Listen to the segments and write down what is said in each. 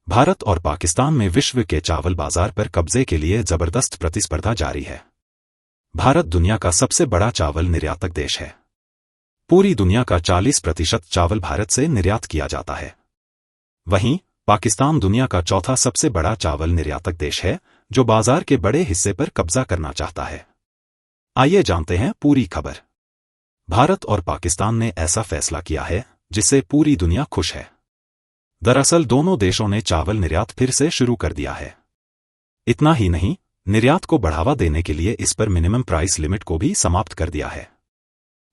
भारत और पाकिस्तान में विश्व के चावल बाजार पर कब्जे के लिए जबरदस्त प्रतिस्पर्धा जारी है। भारत दुनिया का सबसे बड़ा चावल निर्यातक देश है। पूरी दुनिया का 40% चावल भारत से निर्यात किया जाता है। वहीं पाकिस्तान दुनिया का चौथा सबसे बड़ा चावल निर्यातक देश है, जो बाजार के बड़े हिस्से पर कब्जा करना चाहता है। आइए जानते हैं पूरी खबर। भारत और पाकिस्तान ने ऐसा फैसला किया है जिससे पूरी दुनिया खुश है। दरअसल दोनों देशों ने चावल निर्यात फिर से शुरू कर दिया है। इतना ही नहीं, निर्यात को बढ़ावा देने के लिए इस पर मिनिमम प्राइस लिमिट को भी समाप्त कर दिया है।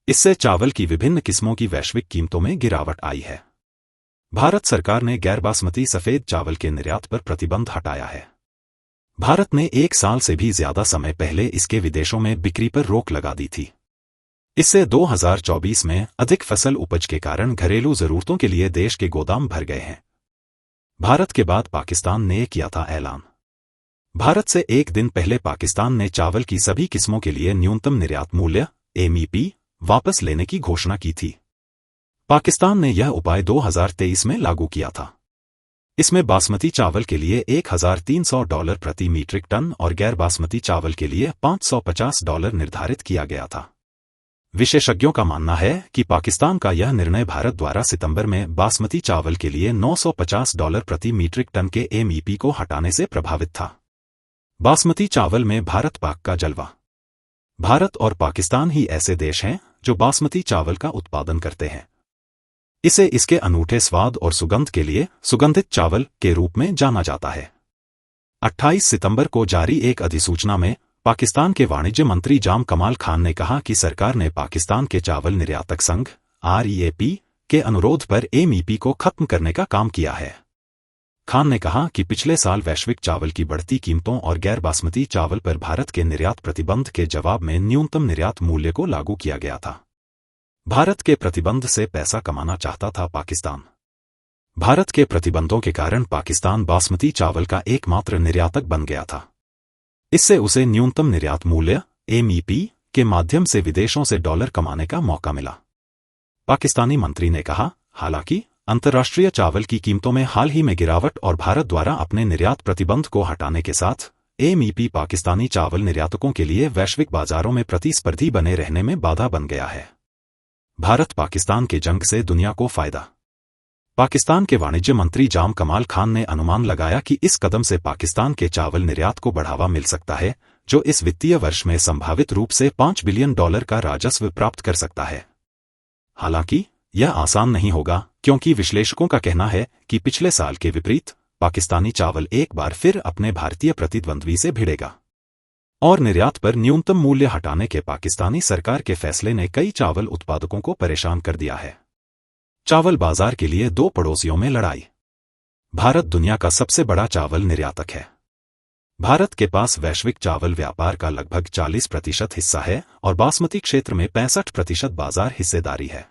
इससे चावल की विभिन्न किस्मों की वैश्विक कीमतों में गिरावट आई है। भारत सरकार ने गैर बासमती सफेद चावल के निर्यात पर प्रतिबंध हटाया है। भारत ने 1 साल से भी ज्यादा समय पहले इसके विदेशों में बिक्री पर रोक लगा दी थी। इससे 2024 में अधिक फसल उपज के कारण घरेलू जरूरतों के लिए देश के गोदाम भर गए हैं। भारत के बाद पाकिस्तान ने किया था ऐलान। भारत से एक दिन पहले पाकिस्तान ने चावल की सभी किस्मों के लिए न्यूनतम निर्यात मूल्य (MEP) वापस लेने की घोषणा की थी। पाकिस्तान ने यह उपाय 2023 में लागू किया था। इसमें बासमती चावल के लिए $1,300 प्रति मीट्रिक टन और गैर बासमती चावल के लिए $550 निर्धारित किया गया था। विशेषज्ञों का मानना है कि पाकिस्तान का यह निर्णय भारत द्वारा सितंबर में बासमती चावल के लिए $950 प्रति मीट्रिक टन के MEP को हटाने से प्रभावित था। बासमती चावल में भारत पाक का जलवा। भारत और पाकिस्तान ही ऐसे देश हैं जो बासमती चावल का उत्पादन करते हैं। इसे इसके अनूठे स्वाद और सुगंध के लिए सुगंधित चावल के रूप में जाना जाता है। 28 सितंबर को जारी एक अधिसूचना में पाकिस्तान के वाणिज्य मंत्री जाम कमाल खान ने कहा कि सरकार ने पाकिस्तान के चावल निर्यातक संघ (REAP) के अनुरोध पर MEP को खत्म करने का काम किया है। खान ने कहा कि पिछले साल वैश्विक चावल की बढ़ती कीमतों और गैर बासमती चावल पर भारत के निर्यात प्रतिबंध के जवाब में न्यूनतम निर्यात मूल्य को लागू किया गया था। भारत के प्रतिबंध से पैसा कमाना चाहता था पाकिस्तान। भारत के प्रतिबंधों के कारण पाकिस्तान बासमती चावल का एकमात्र निर्यातक बन गया था। इससे उसे न्यूनतम निर्यात मूल्य (MEP) के माध्यम से विदेशों से डॉलर कमाने का मौका मिला। पाकिस्तानी मंत्री ने कहा, हालांकि अंतर्राष्ट्रीय चावल की कीमतों में हाल ही में गिरावट और भारत द्वारा अपने निर्यात प्रतिबंध को हटाने के साथ MEP पाकिस्तानी चावल निर्यातकों के लिए वैश्विक बाजारों में प्रतिस्पर्धी बने रहने में बाधा बन गया है। भारत पाकिस्तान के जंग से दुनिया को फायदा। पाकिस्तान के वाणिज्य मंत्री जाम कमाल खान ने अनुमान लगाया कि इस कदम से पाकिस्तान के चावल निर्यात को बढ़ावा मिल सकता है, जो इस वित्तीय वर्ष में संभावित रूप से $5 बिलियन का राजस्व प्राप्त कर सकता है। हालांकि यह आसान नहीं होगा, क्योंकि विश्लेषकों का कहना है कि पिछले साल के विपरीत पाकिस्तानी चावल एक बार फिर अपने भारतीय प्रतिद्वंद्वी से भिड़ेगा। और निर्यात पर न्यूनतम मूल्य हटाने के पाकिस्तानी सरकार के फैसले ने कई चावल उत्पादकों को परेशान कर दिया है। चावल बाजार के लिए दो पड़ोसियों में लड़ाई। भारत दुनिया का सबसे बड़ा चावल निर्यातक है। भारत के पास वैश्विक चावल व्यापार का लगभग 40% हिस्सा है और बासमती क्षेत्र में 65% बाजार हिस्सेदारी है।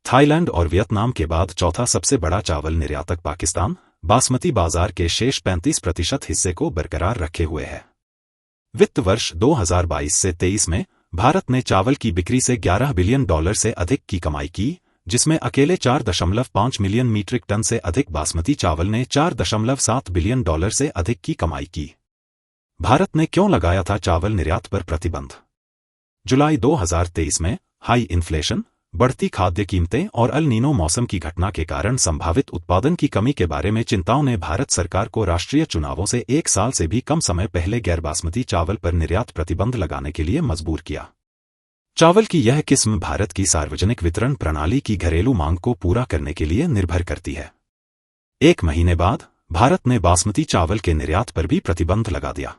थाईलैंड और वियतनाम के बाद चौथा सबसे बड़ा चावल निर्यातक पाकिस्तान बासमती बाजार के शेष 35% हिस्से को बरकरार रखे हुए है। वित्त वर्ष 2022 से 23 में भारत ने चावल की बिक्री से $11 बिलियन से अधिक की कमाई की, जिसमें अकेले 4.5 मिलियन मीट्रिक टन से अधिक बासमती चावल ने $4.7 बिलियन से अधिक की कमाई की। भारत ने क्यों लगाया था चावल निर्यात पर प्रतिबंध? जुलाई 2023 में हाई इन्फ्लेशन, बढ़ती खाद्य कीमतें और अल नीनो मौसम की घटना के कारण संभावित उत्पादन की कमी के बारे में चिंताओं ने भारत सरकार को राष्ट्रीय चुनावों से 1 साल से भी कम समय पहले गैर बासमती चावल पर निर्यात प्रतिबंध लगाने के लिए मजबूर किया। चावल की यह किस्म भारत की सार्वजनिक वितरण प्रणाली की घरेलू मांग को पूरा करने के लिए निर्भर करती है। 1 महीने बाद भारत ने बासमती चावल के निर्यात पर भी प्रतिबंध लगा दिया।